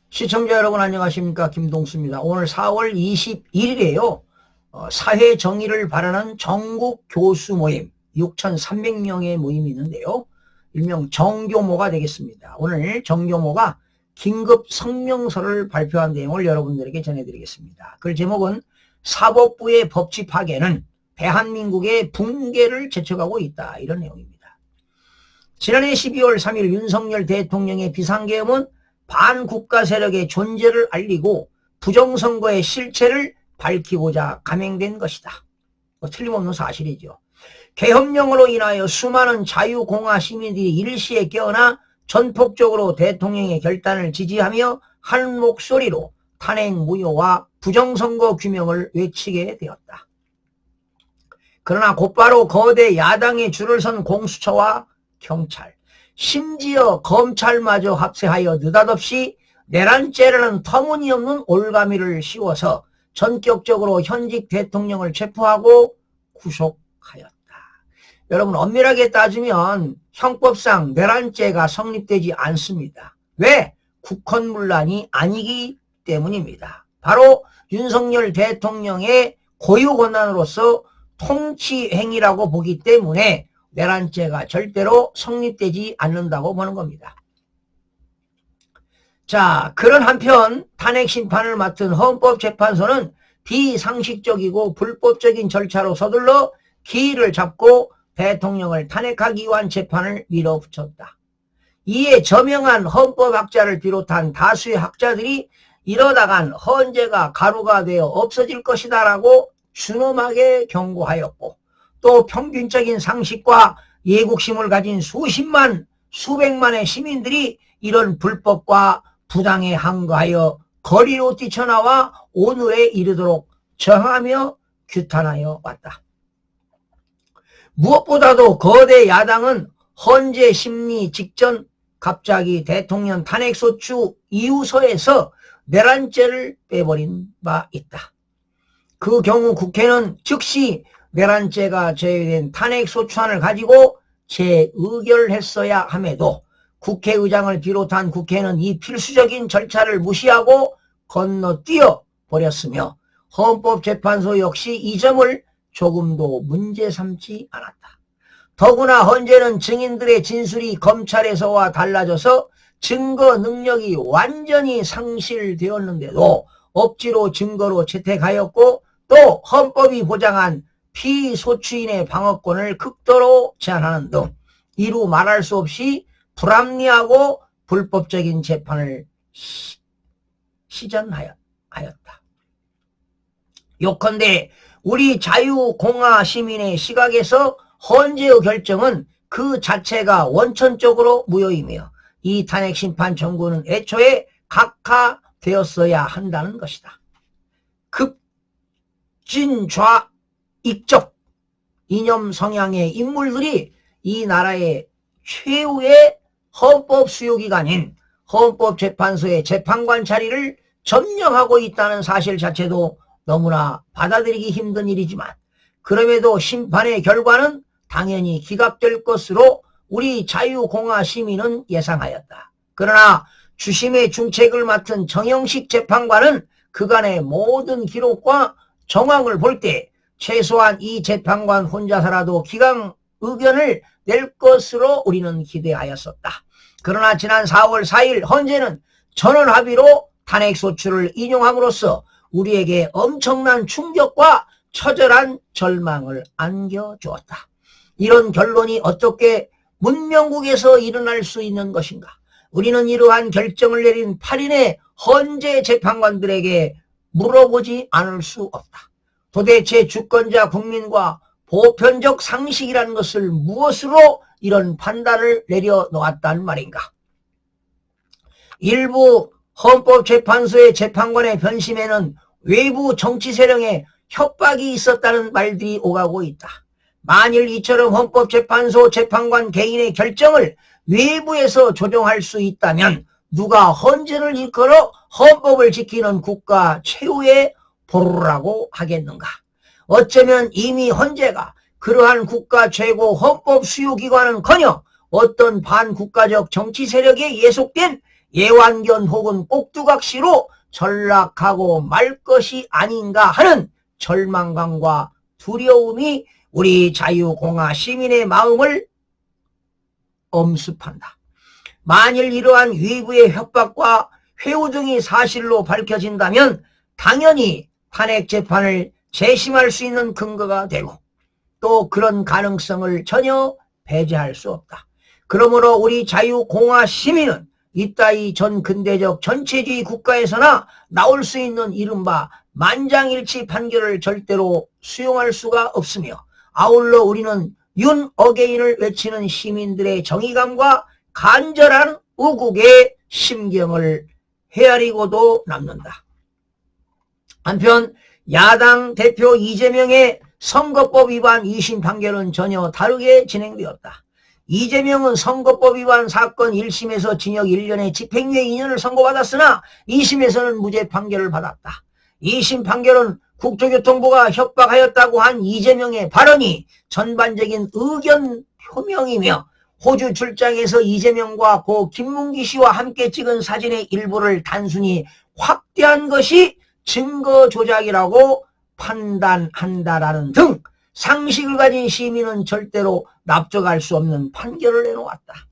시청자 여러분 안녕하십니까, 김동수입니다. 오늘 4월 21일이에요. 사회 정의를 바라는 전국 교수 모임 6,300명의 모임이 있는데요. 일명 정교모가 되겠습니다. 오늘 정교모가 긴급 성명서를 발표한 내용을 여러분들에게 전해드리겠습니다. 그 제목은 사법부의 법치 파괴는 대한민국의 붕괴를 제쳐가고 있다, 이런 내용입니다. 지난해 12월 3일 윤석열 대통령의 비상계엄은 반국가 세력의 존재를 알리고 부정선거의 실체를 밝히고자 감행된 것이다. 틀림없는 사실이죠. 계엄령으로 인하여 수많은 자유공화 시민들이 일시에 깨어나 전폭적으로 대통령의 결단을 지지하며 한 목소리로 탄핵 무효와 부정선거 규명을 외치게 되었다. 그러나 곧바로 거대 야당의 줄을 선 공수처와 경찰, 심지어 검찰마저 합세하여 느닷없이 내란죄라는 터무니없는 올가미를 씌워서 전격적으로 현직 대통령을 체포하고 구속하였다. 여러분, 엄밀하게 따지면 형법상 내란죄가 성립되지 않습니다. 왜? 국헌문란이 아니기 때문입니다. 바로 윤석열 대통령의 고유 권한으로서 통치행위라고 보기 때문에 내란죄가 절대로 성립되지 않는다고 보는 겁니다. 자, 그런 한편 탄핵 심판을 맡은 헌법재판소는 비상식적이고 불법적인 절차로 서둘러 기일을 잡고 대통령을 탄핵하기 위한 재판을 밀어붙였다. 이에 저명한 헌법학자를 비롯한 다수의 학자들이 이러다간 헌재가 가루가 되어 없어질 것이다 라고 준엄하게 경고하였고, 또 평균적인 상식과 예국심을 가진 수십만, 수백만의 시민들이 이런 불법과 부당에 항거하여 거리로 뛰쳐나와 오늘에 이르도록 저항하며 규탄하여 왔다. 무엇보다도 거대 야당은 헌재 심리 직전 갑자기 대통령 탄핵소추 이유서에서 내란죄를 빼버린 바 있다. 그 경우 국회는 즉시 내란죄가 제외된 탄핵소추안을 가지고 재의결했어야 함에도 국회의장을 비롯한 국회는 이 필수적인 절차를 무시하고 건너뛰어 버렸으며 헌법재판소 역시 이 점을 조금도 문제 삼지 않았다. 더구나 헌재는 증인들의 진술이 검찰에서와 달라져서 증거 능력이 완전히 상실되었는데도 억지로 증거로 채택하였고, 또 헌법이 보장한 피소추인의 방어권을 극도로 제한하는 등 이루 말할 수 없이 불합리하고 불법적인 재판을 시전하였다. 요컨대 우리 자유공화 시민의 시각에서 헌재의 결정은 그 자체가 원천적으로 무효이며 이 탄핵심판 청구는 애초에 각하되었어야 한다는 것이다. 급진좌익적 이념 성향의 인물들이 이 나라의 최후의 헌법 수요기관인 헌법재판소의 재판관 자리를 점령하고 있다는 사실 자체도 너무나 받아들이기 힘든 일이지만, 그럼에도 심판의 결과는 당연히 기각될 것으로 우리 자유공화 시민은 예상하였다. 그러나 주심의 중책을 맡은 정영식 재판관은 그간의 모든 기록과 정황을 볼 때 최소한 이 재판관 혼자서라도 기각 의견을 낼 것으로 우리는 기대하였었다. 그러나 지난 4월 4일 헌재는 전원 합의로 탄핵소추를 인용함으로써 우리에게 엄청난 충격과 처절한 절망을 안겨주었다. 이런 결론이 어떻게 문명국에서 일어날 수 있는 것인가? 우리는 이러한 결정을 내린 8인의 헌재 재판관들에게 물어보지 않을 수 없다. 도대체 주권자 국민과 보편적 상식이라는 것을 무엇으로 이런 판단을 내려놓았단 말인가? 일부 헌법재판소의 재판관의 변심에는 외부 정치 세력의 협박이 있었다는 말들이 오가고 있다. 만일 이처럼 헌법재판소 재판관 개인의 결정을 외부에서 조정할 수 있다면 누가 헌재를 이끌어 헌법을 지키는 국가 최후의 보루라고 하겠는가? 어쩌면 이미 헌재가 그러한 국가 최고 헌법 수요기관은커녕 어떤 반국가적 정치 세력에 예속된 예완견 혹은 꼭두각시로 전락하고 말 것이 아닌가 하는 절망감과 두려움이 우리 자유공화 시민의 마음을 엄습한다. 만일 이러한 위부의 협박과 회유 등이 사실로 밝혀진다면 당연히 탄핵 재판을 재심할 수 있는 근거가 되고 또 그런 가능성을 전혀 배제할 수 없다. 그러므로 우리 자유공화 시민은 이따위 전근대적 전체주의 국가에서나 나올 수 있는 이른바 만장일치 판결을 절대로 수용할 수가 없으며 아울러 우리는 윤 어게인을 외치는 시민들의 정의감과 간절한 우국의 심경을 헤아리고도 남는다. 한편 야당 대표 이재명의 선거법 위반 2심 판결은 전혀 다르게 진행되었다. 이재명은 선거법 위반 사건 1심에서 징역 1년에 집행유예 2년을 선고받았으나 2심에서는 무죄 판결을 받았다. 2심 판결은 국토교통부가 협박하였다고 한 이재명의 발언이 전반적인 의견 표명이며 호주 출장에서 이재명과 고 김문기 씨와 함께 찍은 사진의 일부를 단순히 확대한 것이 증거 조작이라고 판단한다라는 등 상식을 가진 시민은 절대로 납득할 수 없는 판결을 내놓았다.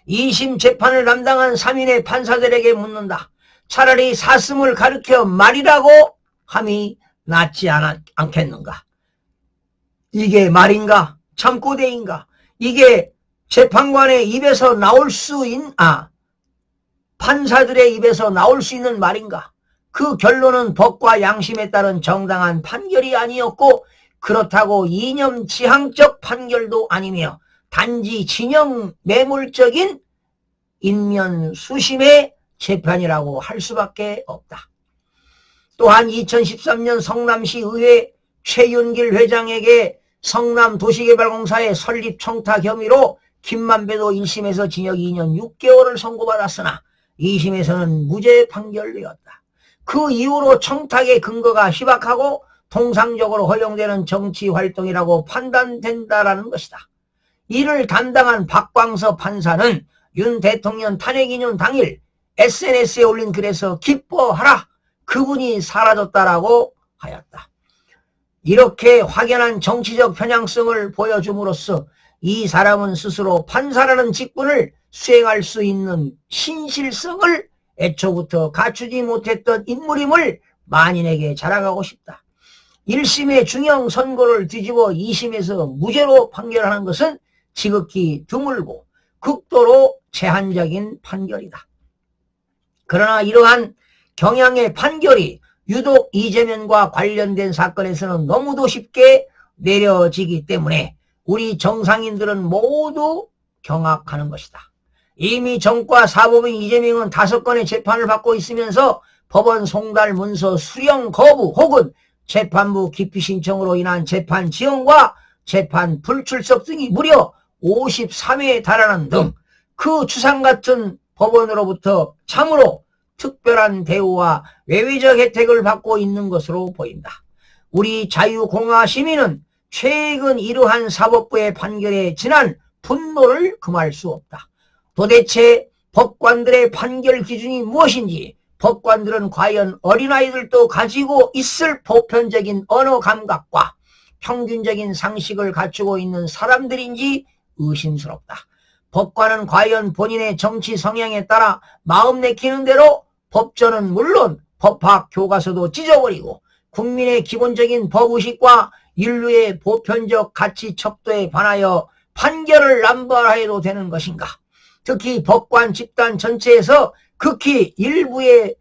2심 재판을 담당한 3인의 판사들에게 묻는다. 차라리 사슴을 가리켜 말이라고 함이 낫지 않겠는가? 이게 말인가? 참고대인가? 이게 재판관의 입에서 나올 수 있는 판사들의 입에서 나올 수 있는 말인가? 그 결론은 법과 양심에 따른 정당한 판결이 아니었고 그렇다고 이념 지향적 판결도 아니며 단지 진영 매몰적인 인면 수심의 재판이라고 할 수밖에 없다. 또한 2013년 성남시 의회 최윤길 회장에게 성남도시개발공사의 설립 청탁 혐의로 김만배도 1심에서 징역 2년 6개월을 선고받았으나 2심에서는 무죄 판결되었다. 그 이후로 청탁의 근거가 희박하고 통상적으로 허용되는 정치활동이라고 판단된다라는 것이다. 이를 담당한 박광서 판사는 윤 대통령 탄핵이년 당일 SNS에 올린 글에서 기뻐하라, 그분이 사라졌다라고 하였다. 이렇게 확연한 정치적 편향성을 보여줌으로써 이 사람은 스스로 판사라는 직분을 수행할 수 있는 신실성을 애초부터 갖추지 못했던 인물임을 만인에게 자랑하고 싶다. 1심의 중형 선고를 뒤집어 2심에서 무죄로 판결하는 것은 지극히 드물고 극도로 제한적인 판결이다. 그러나 이러한 경향의 판결이 유독 이재명과 관련된 사건에서는 너무도 쉽게 내려지기 때문에 우리 정상인들은 모두 경악하는 것이다. 이미 정과 사법인 이재명은 5건의 재판을 받고 있으면서 법원 송달 문서 수령 거부 혹은 재판부 기피 신청으로 인한 재판 지연과 재판 불출석 등이 무려 53회에 달하는 등 그 추상 같은 법원으로부터 참으로 특별한 대우와 외외적 혜택을 받고 있는 것으로 보인다. 우리 자유공화 시민은 최근 이러한 사법부의 판결에 진한 분노를 금할 수 없다. 도대체 법관들의 판결 기준이 무엇인지, 법관들은 과연 어린아이들도 가지고 있을 보편적인 언어 감각과 평균적인 상식을 갖추고 있는 사람들인지 의심스럽다. 법관은 과연 본인의 정치 성향에 따라 마음 내키는 대로 법전은 물론 법학 교과서도 찢어버리고 국민의 기본적인 법의식과 인류의 보편적 가치 척도에 반하여 판결을 남발해도 되는 것인가? 특히 법관 집단 전체에서 극히 일부에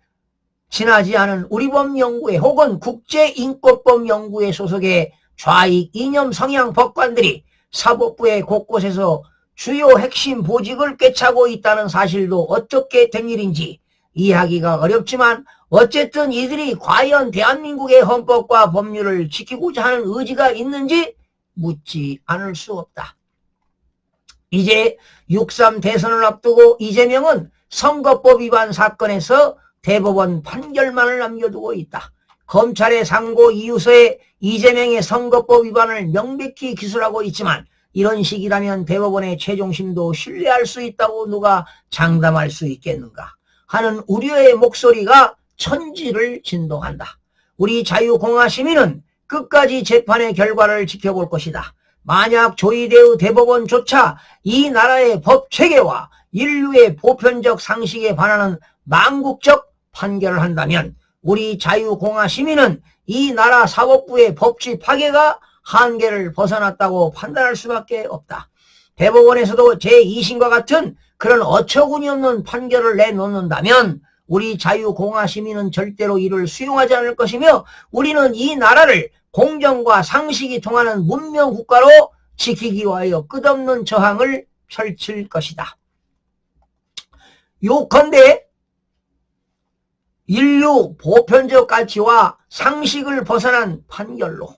지나지 않은 우리법연구회 혹은 국제인권법연구회 소속의 좌익 이념 성향 법관들이 사법부의 곳곳에서 주요 핵심 보직을 꿰차고 있다는 사실도 어떻게 된 일인지 이해하기가 어렵지만 어쨌든 이들이 과연 대한민국의 헌법과 법률을 지키고자 하는 의지가 있는지 묻지 않을 수 없다. 이제 6.3 대선을 앞두고 이재명은 선거법 위반 사건에서 대법원 판결만을 남겨두고 있다. 검찰의 상고 이유서에 이재명의 선거법 위반을 명백히 기술하고 있지만 이런 식이라면 대법원의 최종심도 신뢰할 수 있다고 누가 장담할 수 있겠는가 하는 우려의 목소리가 천지를 진동한다. 우리 자유공화 시민은 끝까지 재판의 결과를 지켜볼 것이다. 만약 조이대의 대법원조차 이 나라의 법체계와 인류의 보편적 상식에 반하는 망국적 판결을 한다면 우리 자유공화 시민은 이 나라 사법부의 법치 파괴가 한계를 벗어났다고 판단할 수밖에 없다. 대법원에서도 제2심과 같은 그런 어처구니 없는 판결을 내놓는다면 우리 자유공화 시민은 절대로 이를 수용하지 않을 것이며 우리는 이 나라를 공정과 상식이 통하는 문명국가로 지키기 위하여 끝없는 저항을 펼칠 것이다. 요컨대 인류 보편적 가치와 상식을 벗어난 판결로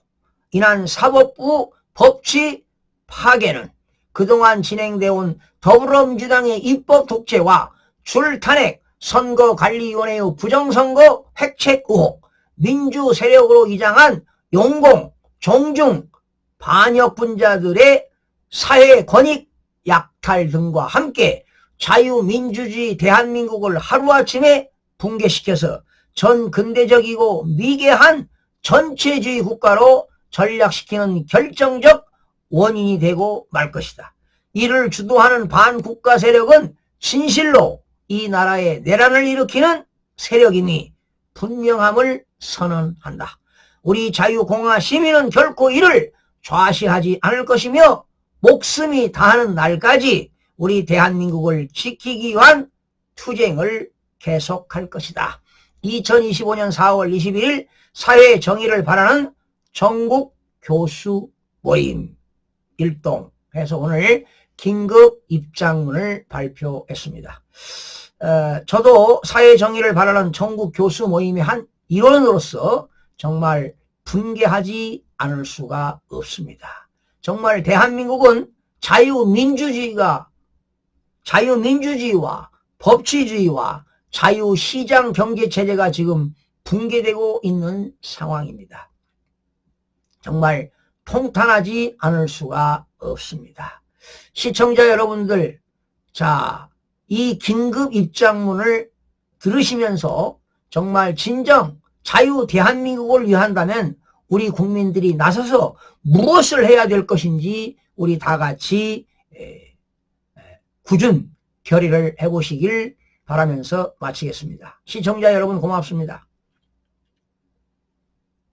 인한 사법부 법치 파괴는 그동안 진행되어 온 더불어민주당의 입법 독재와 줄탄핵 선거관리위원회의 부정선거 획책 의혹, 민주 세력으로 이장한 용공, 종중, 반역분자들의 사회 권익 약탈 등과 함께 자유민주주의 대한민국을 하루아침에 붕괴시켜서 전 근대적이고 미개한 전체주의 국가로 전락시키는 결정적 원인이 되고 말 것이다. 이를 주도하는 반국가 세력은 진실로 이 나라에 내란을 일으키는 세력이니 분명함을 선언한다. 우리 자유공화 시민은 결코 이를 좌시하지 않을 것이며 목숨이 다하는 날까지 우리 대한민국을 지키기 위한 투쟁을 계속할 것이다. 2025년 4월 21일 사회정의를 바라는 전국 교수 모임 일동해서 오늘 긴급 입장문을 발표했습니다. 저도 사회정의를 바라는 전국 교수 모임의 한 일원으로서 정말 분개하지 않을 수가 없습니다. 정말 대한민국은 자유민주주의와 법치주의와 자유시장 경제체제가 지금 붕괴되고 있는 상황입니다. 정말 통탄하지 않을 수가 없습니다. 시청자 여러분들, 자, 이 긴급 입장문을 들으시면서 정말 진정 자유 대한민국을 위한다면 우리 국민들이 나서서 무엇을 해야 될 것인지 우리 다 같이 굳은 결의를 해보시길 바라면서 마치겠습니다. 시청자 여러분 고맙습니다.